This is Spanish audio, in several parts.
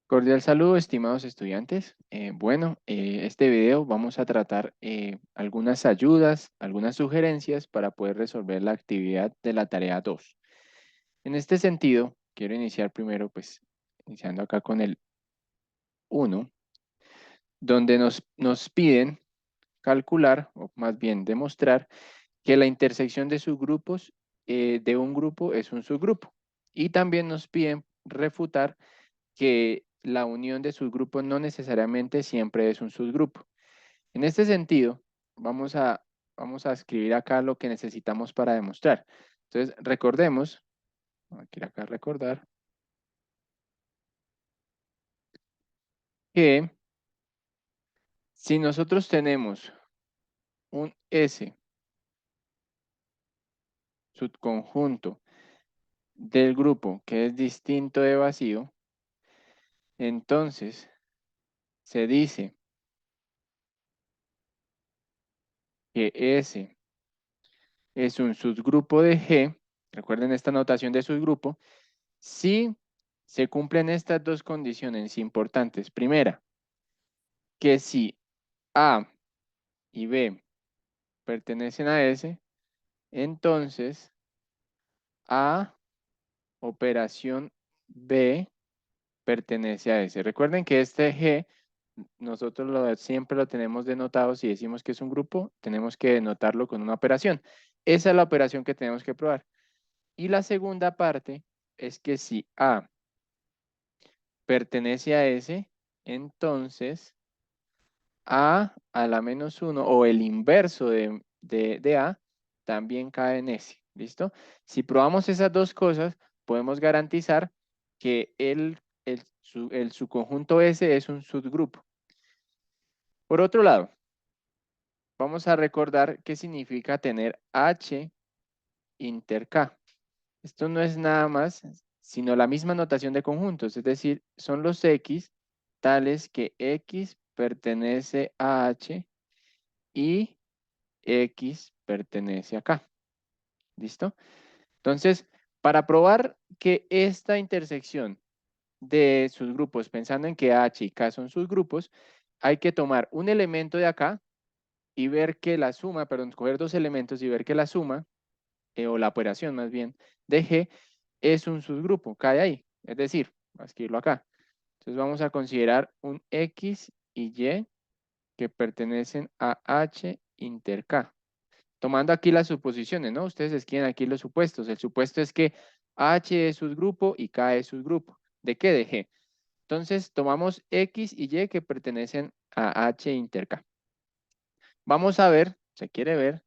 Cordial saludo, estimados estudiantes. Este video vamos a tratar algunas ayudas, algunas sugerencias para poder resolver la actividad de la tarea 2. En este sentido, quiero iniciar primero, pues, iniciando acá con el 1, donde nos piden calcular, o más bien demostrar, que la intersección de subgrupos de un grupo es un subgrupo. Y también nos piden refutar que la unión de subgrupos no necesariamente siempre es un subgrupo. En este sentido, vamos a, vamos a escribir acá lo que necesitamos para demostrar. Entonces, recordemos, aquí acá recordar, que si nosotros tenemos un S subconjunto del grupo que es distinto de vacío, entonces se dice que S es un subgrupo de G. Recuerden esta notación de subgrupo. Si se cumplen estas dos condiciones importantes. Primera, que si A y B pertenecen a S, entonces A operación B pertenece a S. Recuerden que este G nosotros siempre lo tenemos denotado. Si decimos que es un grupo, tenemos que denotarlo con una operación. Esa es la operación que tenemos que probar. Y la segunda parte es que si A pertenece a S, entonces a la menos 1 o el inverso de A también cae en S. ¿Listo? Si probamos esas dos cosas, podemos garantizar que el subconjunto S es un subgrupo. Por otro lado, vamos a recordar qué significa tener H inter K. Esto no es nada más sino la misma notación de conjuntos, es decir, son los X tales que X pertenece a H y X pertenece acá. ¿Listo? Entonces, para probar que esta intersección de sus grupos, pensando en que H y K son sus grupos, hay que tomar un elemento de acá y ver que la suma, perdón, coger dos elementos y ver que la suma, o la operación más bien, de G es un subgrupo, cae ahí. Es decir, voy a escribirlo acá. Entonces vamos a considerar un X y Y que pertenecen a H inter K. Tomando aquí las suposiciones, ¿no? Ustedes escriben aquí los supuestos. El supuesto es que H es subgrupo y K es subgrupo. ¿De qué? De G. Entonces tomamos X y Y que pertenecen a H inter K. Vamos a ver, quiere ver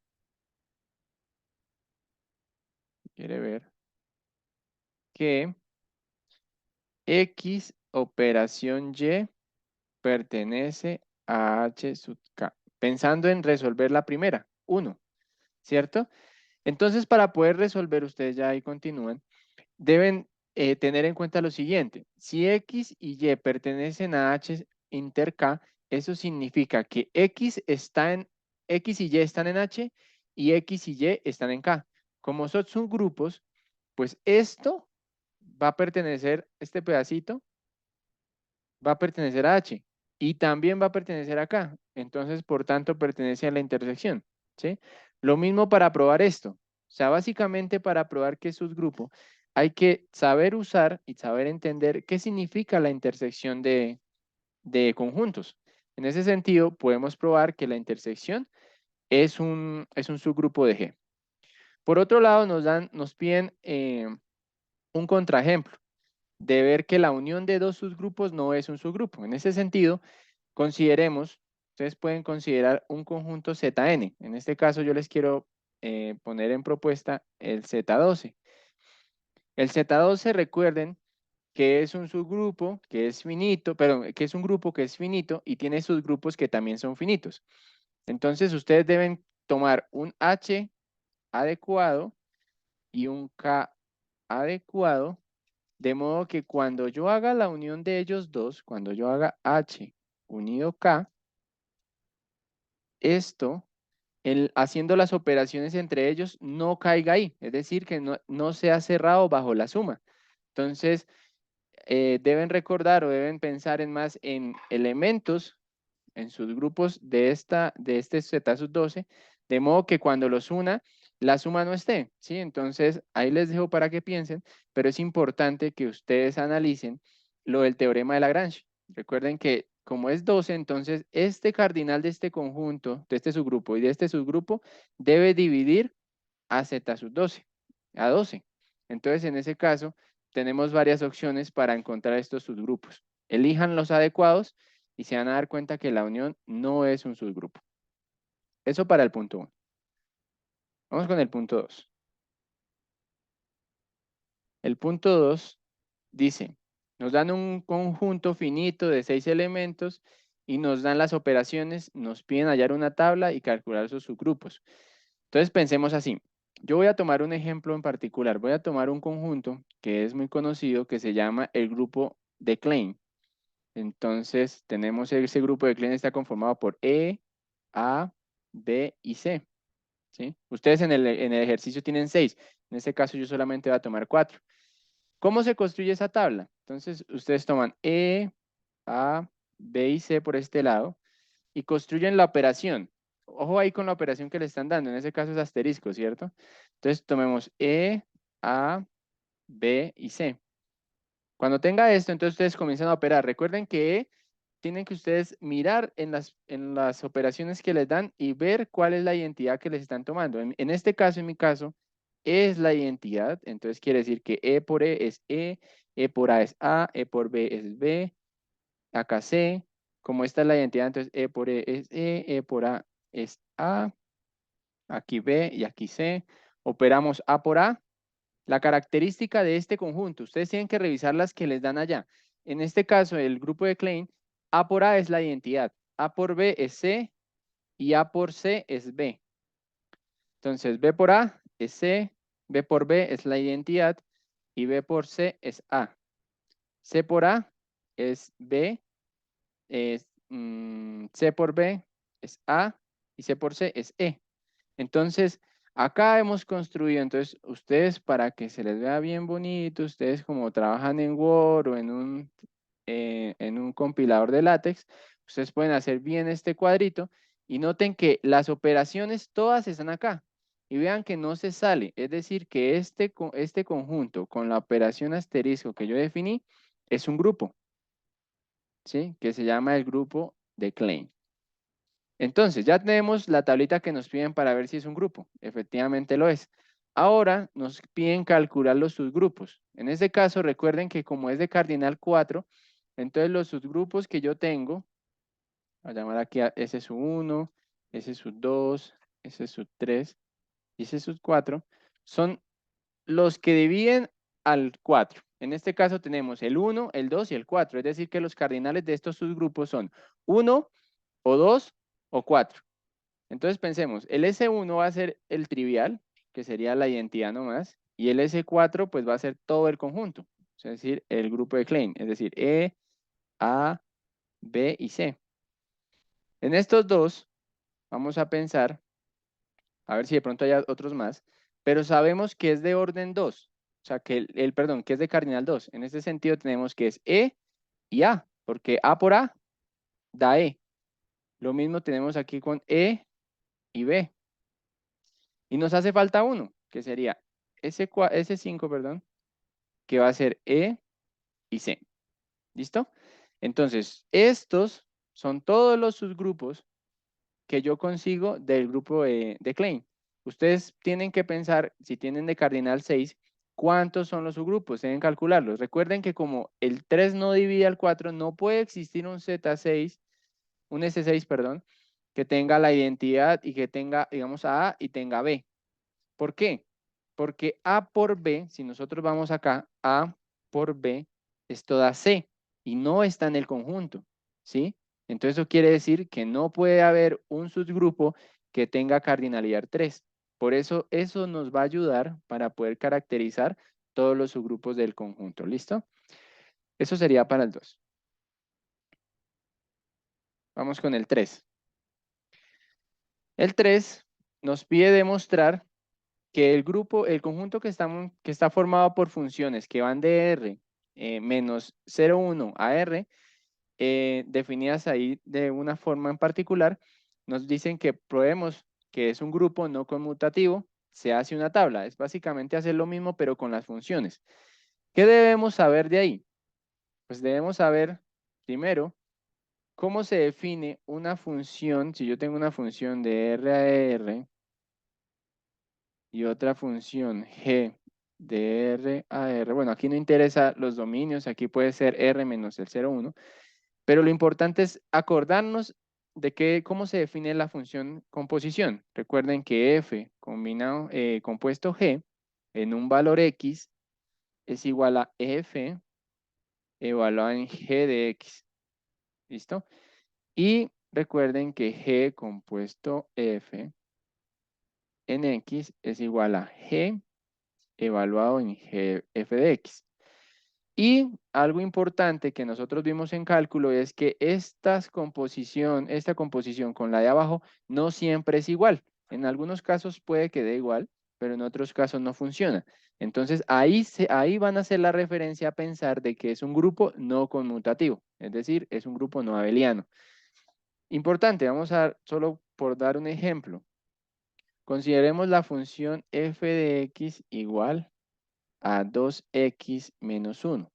que X operación Y pertenece a H sub K. Pensando en resolver la primera, 1, ¿cierto? Entonces, para poder resolver, ustedes ya ahí continúan, deben tener en cuenta lo siguiente. Si X y Y pertenecen a H inter K, eso significa que X y Y están en H y X y Y están en K. Como son subgrupos, pues esto va a pertenecer, este pedacito va a pertenecer a H y también va a pertenecer acá. Entonces, por tanto, pertenece a la intersección, ¿sí? Lo mismo para probar esto. O sea, básicamente para probar que es subgrupo, hay que saber usar y saber entender qué significa la intersección de conjuntos. En ese sentido, podemos probar que la intersección es un subgrupo de G. Por otro lado, nos piden un contraejemplo de ver que la unión de dos subgrupos no es un subgrupo. En ese sentido, consideremos, ustedes pueden considerar un conjunto ZN. En este caso yo les quiero poner en propuesta el Z12. El Z12, recuerden que es un subgrupo que es finito, perdón, que es un grupo que es finito y tiene subgrupos que también son finitos. Entonces ustedes deben tomar un H adecuado y un K adecuado, de modo que cuando yo haga la unión de ellos dos, cuando yo haga H unido K, esto, haciendo las operaciones entre ellos, no caiga ahí. Es decir, que no sea cerrado bajo la suma. Entonces, deben recordar o deben pensar más en elementos, en sus grupos de este Z sub 12, de modo que cuando los una, la suma no esté, ¿sí? Entonces, ahí les dejo para que piensen, pero es importante que ustedes analicen lo del teorema de Lagrange. Recuerden que como es 12, entonces este cardinal de este conjunto, de este subgrupo y de este subgrupo, debe dividir a Z sub 12, a 12. Entonces, en ese caso, tenemos varias opciones para encontrar estos subgrupos. Elijan los adecuados y se van a dar cuenta que la unión no es un subgrupo. Eso para el punto 1. Vamos con el punto 2. El punto 2 dice, nos dan un conjunto finito de 6 elementos y nos dan las operaciones, nos piden hallar una tabla y calcular sus subgrupos. Entonces pensemos así. Yo voy a tomar un ejemplo en particular. Voy a tomar un conjunto que es muy conocido que se llama el grupo de Klein. Entonces tenemos ese grupo de Klein, está conformado por E, A, B y C. ¿Sí? Ustedes en el ejercicio tienen 6. En este caso yo solamente voy a tomar 4. ¿Cómo se construye esa tabla? Entonces ustedes toman E, A, B y C por este lado y construyen la operación. Ojo ahí con la operación que le están dando. En ese caso es asterisco, ¿cierto? Entonces tomemos E, A, B y C. Cuando tenga esto, entonces ustedes comienzan a operar. Recuerden que tienen que ustedes mirar en las operaciones que les dan y ver cuál es la identidad que les están tomando. En este caso, en mi caso, es la identidad. Entonces quiere decir que E por E es E por A es A, E por B es B, acá C. Como esta es la identidad, entonces E por E es E por A es A, aquí B y aquí C. Operamos A por A. La característica de este conjunto, ustedes tienen que revisar las que les dan allá. En este caso, el grupo de Klein, A por A es la identidad, A por B es C y A por C es B. Entonces, B por A es C, B por B es la identidad y B por C es A. C por A es B, C por B es A y C por C es E. Entonces, acá hemos construido, entonces, ustedes para que se les vea bien bonito, ustedes como trabajan en Word o en un compilador de látex, ustedes pueden hacer bien este cuadrito y noten que las operaciones todas están acá. Y vean que no se sale, es decir, que este conjunto con la operación asterisco que yo definí es un grupo, ¿sí? Que se llama el grupo de Klein. Entonces, ya tenemos la tablita que nos piden para ver si es un grupo. Efectivamente lo es. Ahora nos piden calcular los subgrupos. En este caso, recuerden que como es de cardinal 4, entonces los subgrupos que yo tengo, voy a llamar aquí a ese sub 1, ese sub 2, ese sub 3 y ese sub 4, son los que dividen al 4. En este caso tenemos el 1, el 2 y el 4. Es decir, que los cardinales de estos subgrupos son 1 o 2 o 4. Entonces pensemos, el S1 va a ser el trivial, que sería la identidad nomás, y el S4 pues va a ser todo el conjunto, es decir, el grupo de Klein, es decir, E, A, B y C. En estos dos vamos a pensar, a ver si de pronto hay otros más, pero sabemos que es de orden 2, o sea, que perdón, que es de cardinal 2. En este sentido tenemos que es E y A, porque A por A da E. Lo mismo tenemos aquí con E y B. Y nos hace falta uno, que sería S5, perdón, que va a ser E y C. ¿Listo? Entonces, estos son todos los subgrupos que yo consigo del grupo de Klein. Ustedes tienen que pensar, si tienen de cardinal 6, ¿cuántos son los subgrupos? Deben calcularlos. Recuerden que como el 3 no divide al 4, no puede existir un Z6, un S6, perdón, que tenga la identidad y que tenga, digamos, A y tenga B. ¿Por qué? Porque A por B, si nosotros vamos acá, A por B es toda C y no está en el conjunto, ¿sí? Entonces eso quiere decir que no puede haber un subgrupo que tenga cardinalidad 3. Por eso eso nos va a ayudar para poder caracterizar todos los subgrupos del conjunto, ¿listo? Eso sería para el 2. Vamos con el 3. El 3 nos pide demostrar que el conjunto que está formado por funciones que van de R menos 0,1 a R, definidas ahí de una forma en particular, nos dicen que probemos que es un grupo no conmutativo, se hace una tabla. Es básicamente hacer lo mismo, pero con las funciones. ¿Qué debemos saber de ahí? Pues debemos saber, primero, cómo se define una función. Si yo tengo una función de R a R y otra función G de R a R, bueno, aquí no interesa los dominios, aquí puede ser R menos el 0,1, pero lo importante es acordarnos de cómo se define la función composición. Recuerden que f combinado, compuesto g en un valor x es igual a f evaluado en g de x. ¿Listo? Y recuerden que g compuesto f en x es igual a g evaluado en g f de x. Y algo importante que nosotros vimos en cálculo es que esta composición con la de abajo no siempre es igual. En algunos casos puede que dé igual, pero en otros casos no funciona. Entonces ahí van a hacer la referencia a pensar de que es un grupo no conmutativo, es decir, es un grupo no abeliano. Importante, vamos a solo por dar un ejemplo. Consideremos la función f de x igual a 2x menos 1.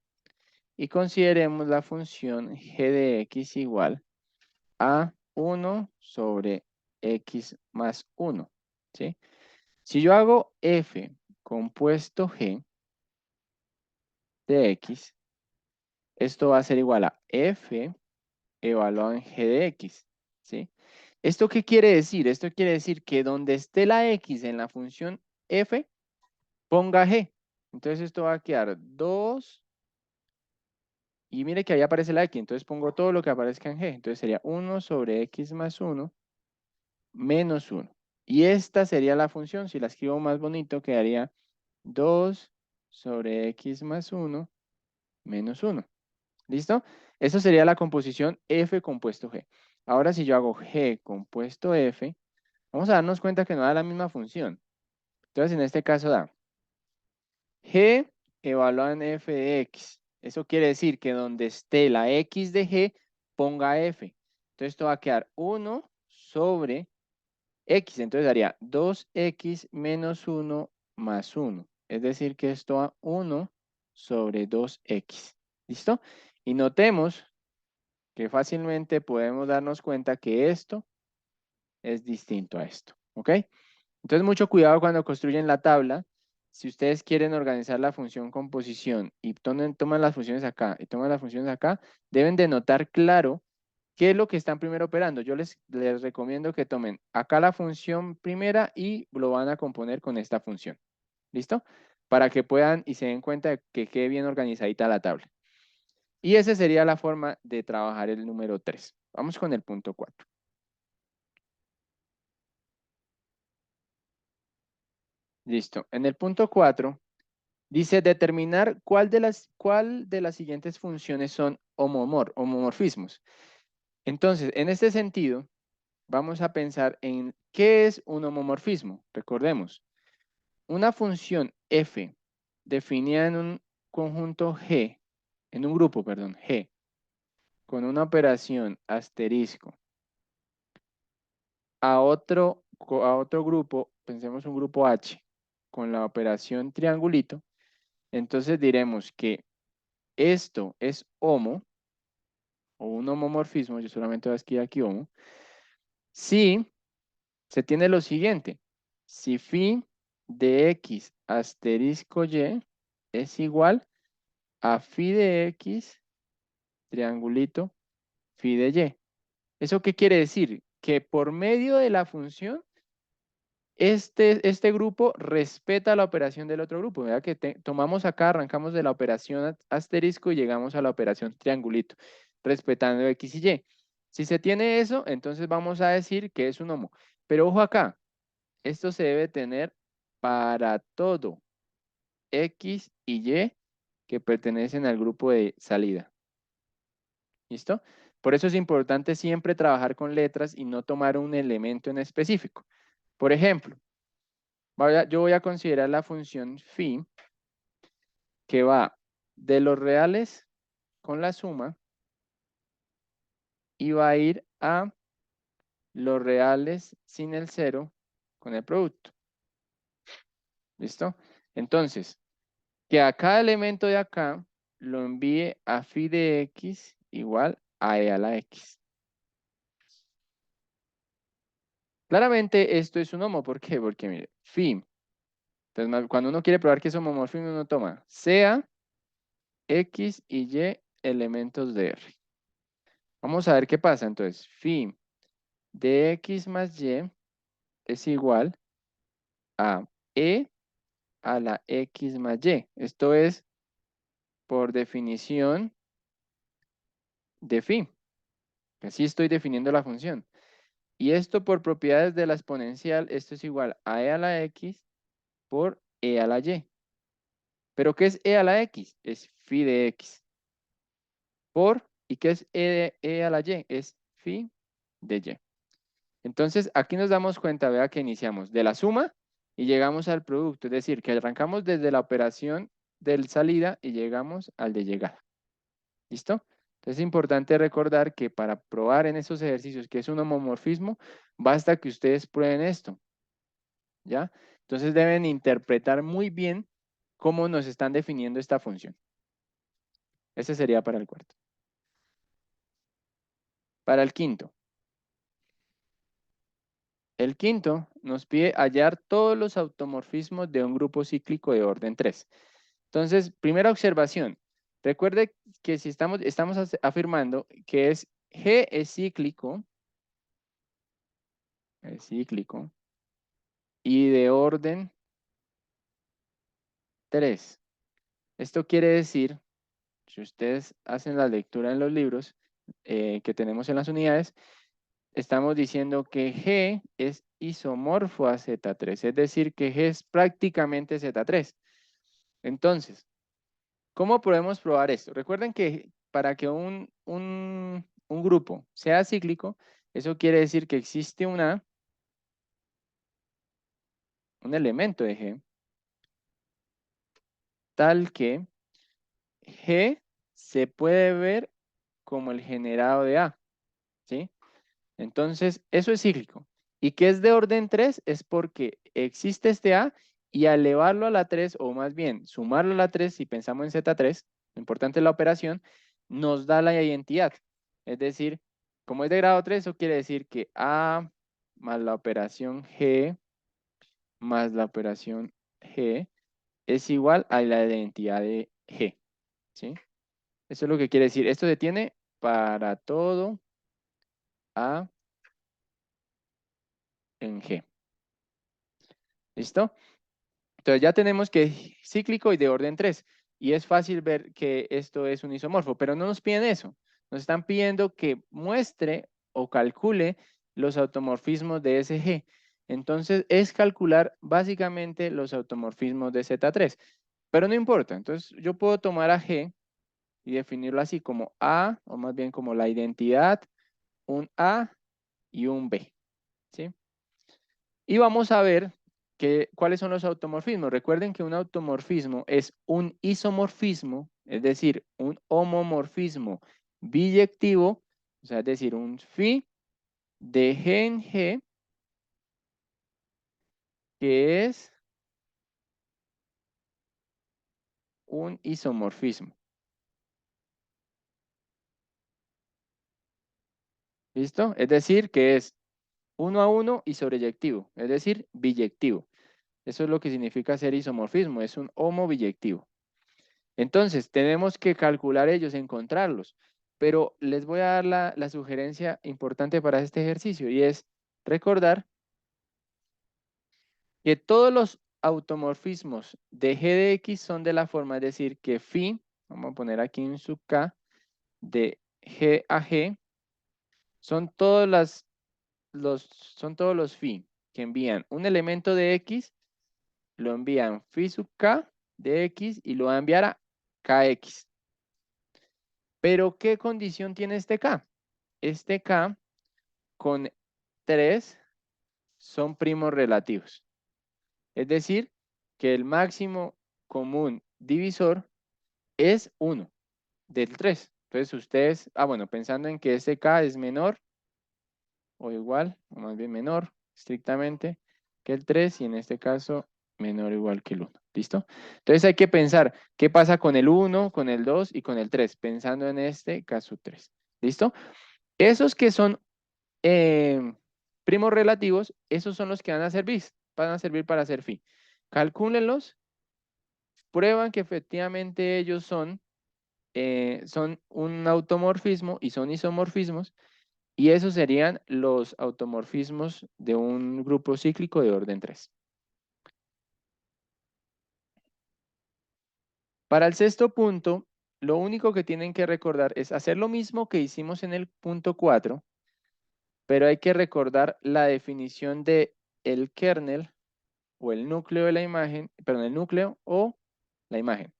Y consideremos la función g de x igual a 1 sobre x más 1. ¿Sí? Si yo hago f compuesto g de x, esto va a ser igual a f evaluado en g de x. ¿Sí? ¿Esto qué quiere decir? Esto quiere decir que donde esté la x en la función f, ponga g. Entonces esto va a quedar 2. Y mire que ahí aparece la x, entonces pongo todo lo que aparezca en g. Entonces sería 1 sobre x más 1 menos 1. Y esta sería la función. Si la escribo más bonito, quedaría 2 sobre x más 1 menos 1. ¿Listo? Eso sería la composición f compuesto g. Ahora si yo hago g compuesto f, vamos a darnos cuenta que no da la misma función. Entonces en este caso da g evaluado en f de x. Eso quiere decir que donde esté la x de g, ponga f. Entonces esto va a quedar 1 sobre x. Entonces daría 2x menos 1 más 1. Es decir que esto da 1 sobre 2x. ¿Listo? Y notemos que fácilmente podemos darnos cuenta que esto es distinto a esto. ¿Ok? Entonces, mucho cuidado cuando construyen la tabla. Si ustedes quieren organizar la función composición y toman las funciones acá y toman las funciones acá, deben de notar claro qué es lo que están primero operando. Yo les recomiendo que tomen acá la función primera y lo van a componer con esta función. ¿Listo? Para que puedan y se den cuenta de que quede bien organizadita la tabla. Y esa sería la forma de trabajar el número 3. Vamos con el punto 4. Listo. En el punto 4 dice determinar cuál de las siguientes funciones son homomorfismos. Entonces, en este sentido, vamos a pensar en qué es un homomorfismo. Recordemos, una función f definida en un conjunto G, en un grupo, perdón, G, con una operación asterisco a otro grupo, pensemos un grupo H, con la operación triangulito, entonces diremos que esto es homo, o un homomorfismo, yo solamente voy a escribir aquí homo, si se tiene lo siguiente, si phi de x asterisco y es igual a phi de x triangulito phi de y. ¿Eso qué quiere decir? Que por medio de la función, este grupo respeta la operación del otro grupo. ¿Verdad? Que tomamos acá, arrancamos de la operación asterisco y llegamos a la operación triangulito, respetando x y y. Si se tiene eso, entonces vamos a decir que es un homo. Pero ojo acá, esto se debe tener para todo x y y que pertenecen al grupo de salida. ¿Listo? Por eso es importante siempre trabajar con letras y no tomar un elemento en específico. Por ejemplo, yo voy a considerar la función phi que va de los reales con la suma y va a ir a los reales sin el cero con el producto. ¿Listo? Entonces, que a cada elemento de acá lo envíe a phi de x igual a e a la x. Claramente esto es un homo. ¿Por qué? Porque mire, phi. Entonces, cuando uno quiere probar que es homomorfismo, uno toma sea x y y elementos de R. Vamos a ver qué pasa. Entonces, phi de x más y es igual a e a la x más y. Esto es por definición de phi. Así estoy definiendo la función. Y esto por propiedades de la exponencial, esto es igual a e a la x por e a la y. ¿Pero qué es e a la x? Es phi de x. ¿Y qué es e a la y? Es phi de y. Entonces, aquí nos damos cuenta, vea que iniciamos de la suma y llegamos al producto. Es decir, que arrancamos desde la operación del salida y llegamos al de llegada. ¿Listo? Entonces es importante recordar que para probar en esos ejercicios que es un homomorfismo, basta que ustedes prueben esto. ¿Ya? Entonces deben interpretar muy bien cómo nos están definiendo esta función. Ese sería para el cuarto. Para el quinto. El quinto nos pide hallar todos los automorfismos de un grupo cíclico de orden 3. Entonces, primera observación. Recuerde que si estamos afirmando que G es cíclico y de orden 3. Esto quiere decir, si ustedes hacen la lectura en los libros que tenemos en las unidades, estamos diciendo que G es isomorfo a Z3, es decir, que G es prácticamente Z3. Entonces, ¿cómo podemos probar esto? Recuerden que para que un grupo sea cíclico, eso quiere decir que existe un elemento de G, tal que G se puede ver como el generado de A, ¿sí? Entonces, eso es cíclico. ¿Y qué es de orden 3? Es porque existe este A y al elevarlo a la 3, o más bien sumarlo a la 3, si pensamos en Z3, lo importante es la operación, nos da la identidad. Es decir, como es de grado 3, eso quiere decir que A más la operación G más la operación G es igual a la identidad de G, ¿sí? Eso es lo que quiere decir. Esto se tiene para todo A en G. ¿Listo? Entonces ya tenemos que es cíclico y de orden 3. Y es fácil ver que esto es un isomorfo, pero no nos piden eso. Nos están pidiendo que muestre o calcule los automorfismos de SG. Entonces es calcular básicamente los automorfismos de Z3. Pero no importa. Entonces yo puedo tomar a G y definirlo así como A, o más bien como la identidad, un A y un B. ¿Sí? Y vamos a ver cuáles son los automorfismos. Recuerden que un automorfismo es un isomorfismo, es decir, un homomorfismo biyectivo, o sea, es decir, un phi de G en G, que es un isomorfismo. ¿Listo? Es decir, que es uno a uno y sobreyectivo, es decir, biyectivo. Eso es lo que significa ser isomorfismo, es un homo biyectivo. Entonces, tenemos que calcular ellos, encontrarlos. Pero les voy a dar la sugerencia importante para este ejercicio y es recordar que todos los automorfismos de G de X son de la forma, es decir, que phi, vamos a poner aquí un sub K, de G a G, son son todos los phi que envían un elemento de X, lo envían phi sub K de X y lo va a enviar a KX. Pero, ¿qué condición tiene este K? Este K con 3 son primos relativos. Es decir, que el máximo común divisor es 1 del 3. Entonces ustedes, bueno, pensando en que este K es menor o igual, o más bien menor, estrictamente, que el 3 y en este caso menor o igual que el 1. ¿Listo? Entonces hay que pensar qué pasa con el 1, con el 2 y con el 3, pensando en este caso 3. ¿Listo? Esos que son primos relativos, esos son los que van a servir para hacer phi. Calcúlenlos, prueban que efectivamente ellos son un automorfismo y son isomorfismos, y esos serían los automorfismos de un grupo cíclico de orden 3. Para el sexto punto, lo único que tienen que recordar es hacer lo mismo que hicimos en el punto 4, pero hay que recordar la definición de el kernel o el núcleo de la imagen, perdón, el núcleo o la imagen.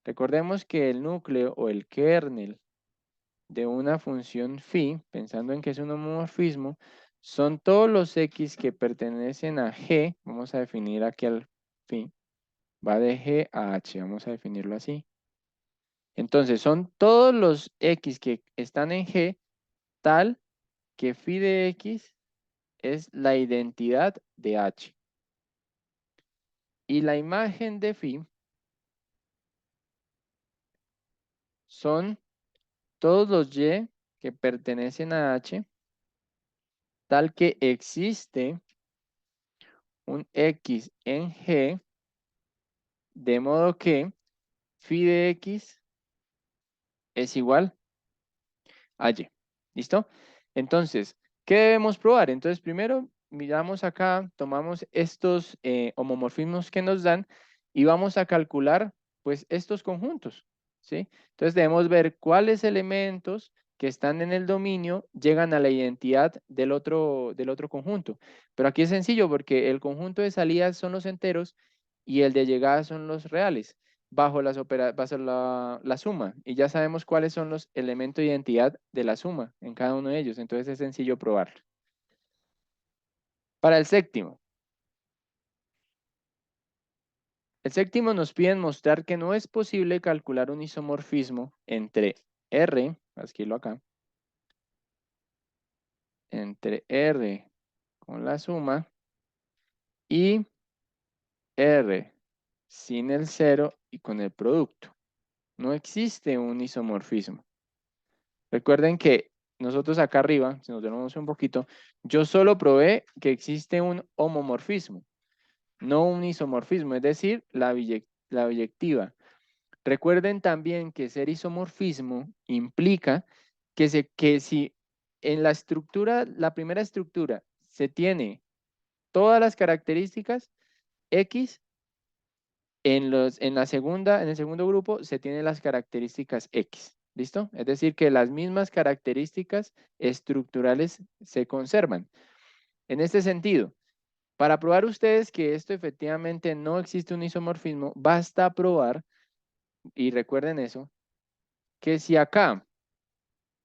Recordemos que el núcleo o el kernel de una función phi, pensando en que es un homomorfismo, son todos los x que pertenecen a G, vamos a definir aquí al phi, va de G a H, vamos a definirlo así. Entonces, son todos los x que están en G, tal que phi de x es la identidad de H. Y la imagen de phi son todos los y que pertenecen a H, tal que existe un x en G, de modo que phi de x es igual a y. ¿Listo? Entonces, ¿qué debemos probar? Entonces, primero miramos acá, tomamos estos homomorfismos que nos dan y vamos a calcular, pues, estos conjuntos, ¿sí? Entonces, debemos ver cuáles elementos que están en el dominio llegan a la identidad del otro conjunto. Pero aquí es sencillo porque el conjunto de salidas son los enteros y el de llegada son los reales bajo la suma. Y ya sabemos cuáles son los elementos de identidad de la suma en cada uno de ellos. Entonces es sencillo probarlo. Para el séptimo. El séptimo nos piden mostrar que no es posible calcular un isomorfismo entre R, escribirlo acá, entre R con la suma y R sin el cero y con el producto. No existe un isomorfismo. Recuerden que nosotros acá arriba, si nos vemos un poquito, yo solo probé que existe un homomorfismo, no un isomorfismo, es decir, la biyectiva. Recuerden también que ser isomorfismo implica que si en la estructura, la primera estructura, se tiene todas las características, X, en la segunda, en el segundo grupo, se tienen las características X. ¿Listo? Es decir, que las mismas características estructurales se conservan. En este sentido, para probar ustedes que esto efectivamente no existe un isomorfismo, basta probar, y recuerden eso, que si acá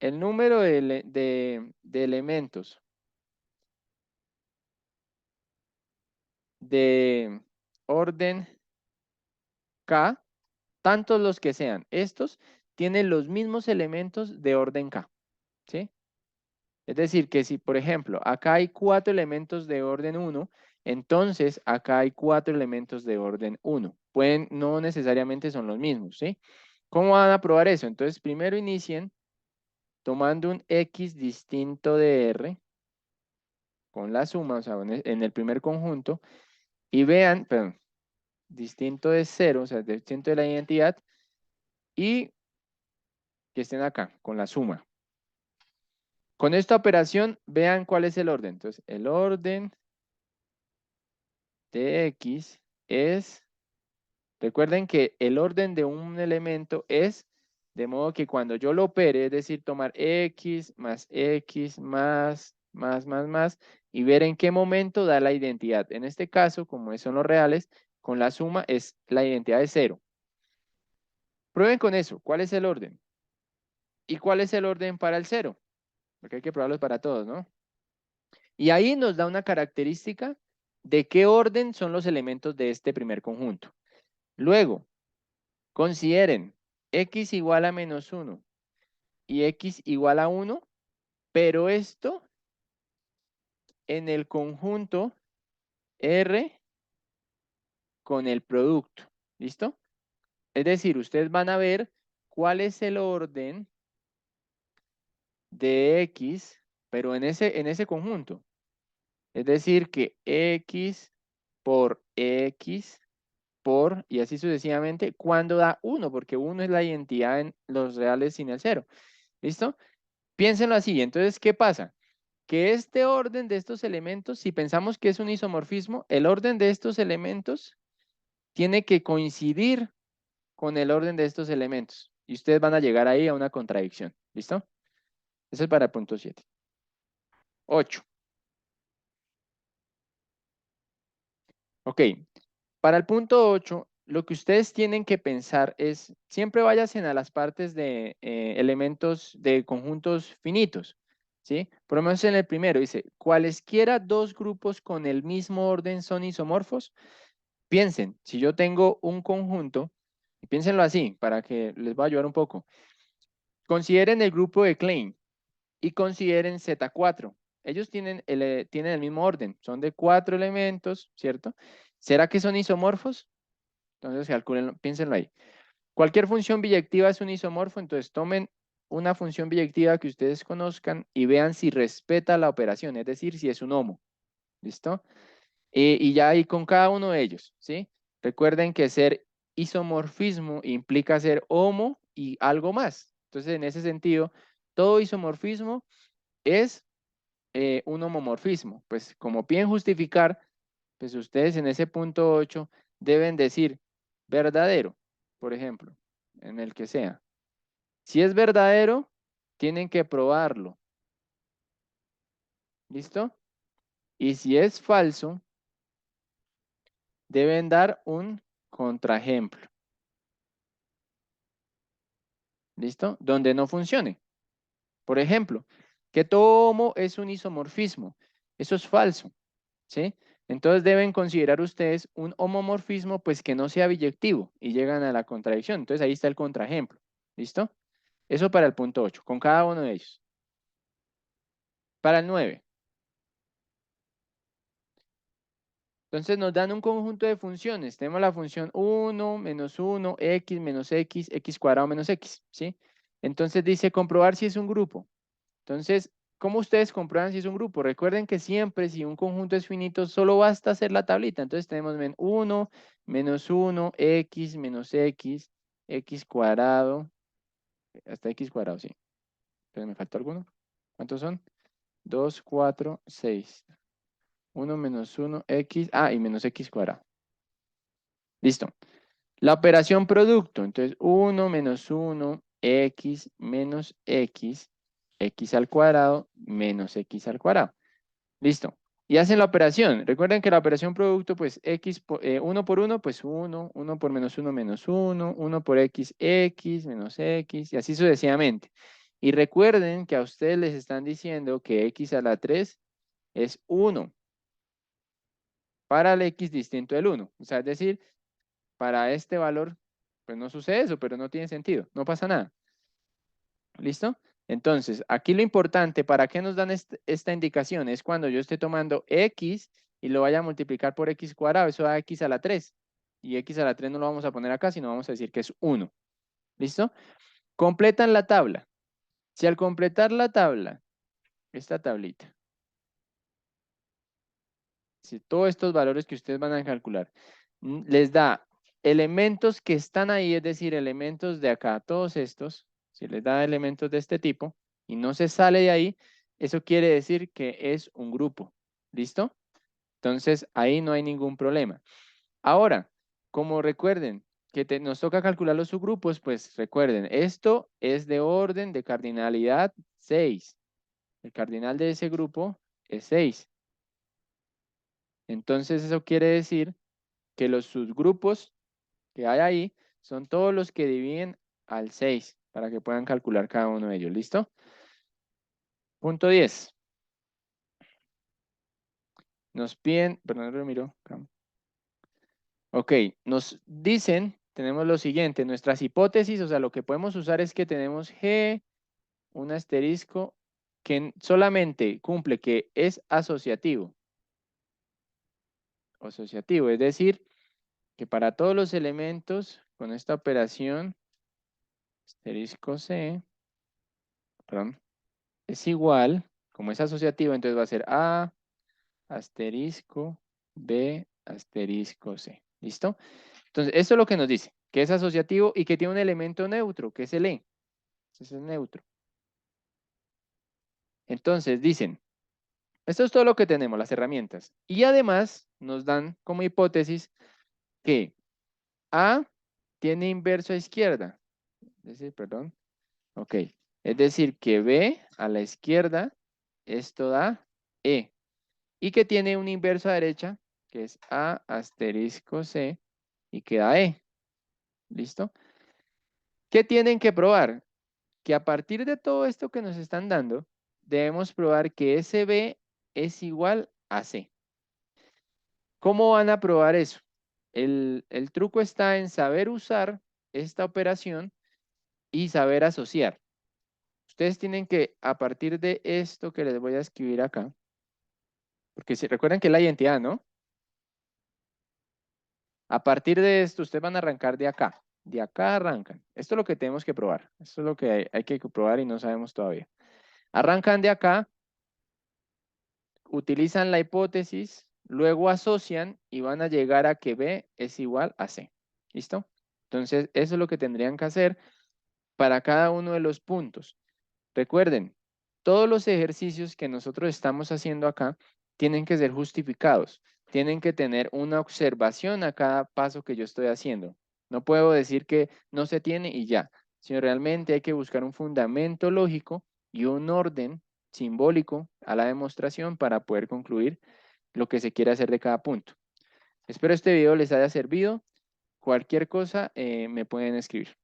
el número de elementos de orden K, tantos los que sean, estos tienen los mismos elementos de orden K, ¿sí? Es decir, que si, por ejemplo, acá hay 4 elementos de orden 1, entonces acá hay 4 elementos de orden 1. No necesariamente son los mismos, ¿sí? ¿Cómo van a probar eso? Entonces, primero inicien tomando un X distinto de R con la suma, o sea, en el primer conjunto, y vean, perdón, distinto de 0, o sea, distinto de la identidad, y que estén acá, con la suma. Con esta operación, vean cuál es el orden. Entonces, el orden de X es, recuerden que el orden de un elemento es, de modo que cuando yo lo opere, es decir, tomar X, más, y ver en qué momento da la identidad. En este caso, como son los reales, con la suma es la identidad de 0. Prueben con eso, ¿cuál es el orden? ¿Y cuál es el orden para el 0? Porque hay que probarlos para todos, ¿no? Y ahí nos da una característica de qué orden son los elementos de este primer conjunto. Luego, consideren x igual a menos 1 y x igual a 1, pero esto en el conjunto R con el producto. ¿Listo? Es decir, ustedes van a ver cuál es el orden de x, pero en ese conjunto. Es decir, que x por x por, y así sucesivamente, cuando da 1, porque 1 es la identidad en los reales sin el 0. ¿Listo? Piénsenlo así. Entonces, ¿qué pasa? Que este orden de estos elementos, si pensamos que es un isomorfismo, el orden de estos elementos tiene que coincidir con el orden de estos elementos. Y ustedes van a llegar ahí a una contradicción. ¿Listo? Eso es para el punto 7. 8. Ok. Para el punto 8, lo que ustedes tienen que pensar es, siempre váyanse a las partes de elementos de conjuntos finitos. ¿Sí? Por lo menos en el primero dice, cualesquiera dos grupos con el mismo orden son isomorfos. Piensen, si yo tengo un conjunto, y piénsenlo así, para que les va a ayudar un poco. Consideren el grupo de Klein y consideren Z4. Ellos tienen el mismo orden, son de 4 elementos, ¿cierto? ¿Será que son isomorfos? Entonces, calculen, piénsenlo ahí. Cualquier función biyectiva es un isomorfo, entonces tomen una función biyectiva que ustedes conozcan y vean si respeta la operación, es decir, si es un homo. ¿Listo? Y ya ahí con cada uno de ellos, ¿sí? Recuerden que ser isomorfismo implica ser homo y algo más. Entonces, en ese sentido, todo isomorfismo es un homomorfismo. Pues como piden justificar, pues ustedes en ese punto 8 deben decir verdadero, por ejemplo, en el que sea. Si es verdadero, tienen que probarlo. ¿Listo? Y si es falso, deben dar un contraejemplo. ¿Listo? Donde no funcione. Por ejemplo, que todo homo es un isomorfismo. Eso es falso. ¿Sí? Entonces deben considerar ustedes un homomorfismo pues que no sea biyectivo y llegan a la contradicción. Entonces ahí está el contraejemplo. ¿Listo? Eso para el punto 8, con cada uno de ellos. Para el 9. Entonces nos dan un conjunto de funciones. Tenemos la función 1 menos 1, x menos x cuadrado menos x. ¿Sí? Entonces dice comprobar si es un grupo. Entonces, ¿cómo ustedes comprueban si es un grupo? Recuerden que siempre si un conjunto es finito, solo basta hacer la tablita. Entonces tenemos 1 menos 1, x menos x cuadrado, hasta x cuadrado, sí. Entonces, ¿me faltó alguno? ¿Cuántos son? 2, 4, 6. 1 menos 1, x, y menos x cuadrado. Listo. La operación producto, entonces 1 menos 1, x menos x al cuadrado menos x al cuadrado. Listo. Y hacen la operación. Recuerden que la operación producto, pues x, 1 por 1, pues 1, 1 por menos 1, menos 1, 1 por x, menos x, y así sucesivamente. Y recuerden que a ustedes les están diciendo que x a la 3 es 1 para el x distinto del 1. O sea, es decir, para este valor, pues no sucede eso, pero no tiene sentido, no pasa nada. ¿Listo? Entonces, aquí lo importante, ¿para qué nos dan esta indicación? Es cuando yo esté tomando x y lo vaya a multiplicar por x cuadrado, eso da x a la 3. Y x a la 3 no lo vamos a poner acá, sino vamos a decir que es 1. ¿Listo? Completan la tabla. Si al completar la tabla, esta tablita, si todos estos valores que ustedes van a calcular, les da elementos que están ahí, es decir, elementos de acá, todos estos, si les da elementos de este tipo y no se sale de ahí, eso quiere decir que es un grupo. ¿Listo? Entonces, ahí no hay ningún problema. Ahora, como recuerden que nos toca calcular los subgrupos, pues recuerden, esto es de orden de cardinalidad 6. El cardinal de ese grupo es 6. Entonces, eso quiere decir que los subgrupos que hay ahí son todos los que dividen al 6 para que puedan calcular cada uno de ellos. ¿Listo? Punto 10. Nos piden, perdón, Ramiro. Ok, nos dicen tenemos lo siguiente, nuestras hipótesis, o sea, lo que podemos usar es que tenemos G, un asterisco, que solamente cumple que es asociativo. Asociativo, es decir, que para todos los elementos con esta operación, asterisco C, perdón, es igual, como es asociativo, entonces va a ser A, asterisco, B, asterisco C. ¿Listo? Entonces, esto es lo que nos dice, que es asociativo y que tiene un elemento neutro, que es el E. Ese es el neutro. Entonces, dicen, esto es todo lo que tenemos, las herramientas. Y además nos dan como hipótesis que A tiene inverso a izquierda. Es decir, perdón. Ok. Es decir, que B a la izquierda, esto da E. Y que tiene un inverso a derecha, que es A asterisco C, y que da E. ¿Listo? ¿Qué tienen que probar? Que a partir de todo esto que nos están dando, debemos probar que SB es igual a C. ¿Cómo van a probar eso? El truco está en saber usar esta operación y saber asociar. Ustedes tienen que, a partir de esto que les voy a escribir acá, porque si recuerdan que es la identidad, ¿no? A partir de esto, ustedes van a arrancar de acá. De acá arrancan. Esto es lo que tenemos que probar. Esto es lo que hay que probar y no sabemos todavía. Arrancan de acá, utilizan la hipótesis, luego asocian y van a llegar a que B es igual a C. ¿Listo? Entonces, eso es lo que tendrían que hacer para cada uno de los puntos. Recuerden, todos los ejercicios que nosotros estamos haciendo acá tienen que ser justificados, tienen que tener una observación a cada paso que yo estoy haciendo. No puedo decir que no se tiene y ya, sino realmente hay que buscar un fundamento lógico y un orden simbólico a la demostración para poder concluir lo que se quiere hacer de cada punto. Espero este video les haya servido. Cualquier cosa me pueden escribir.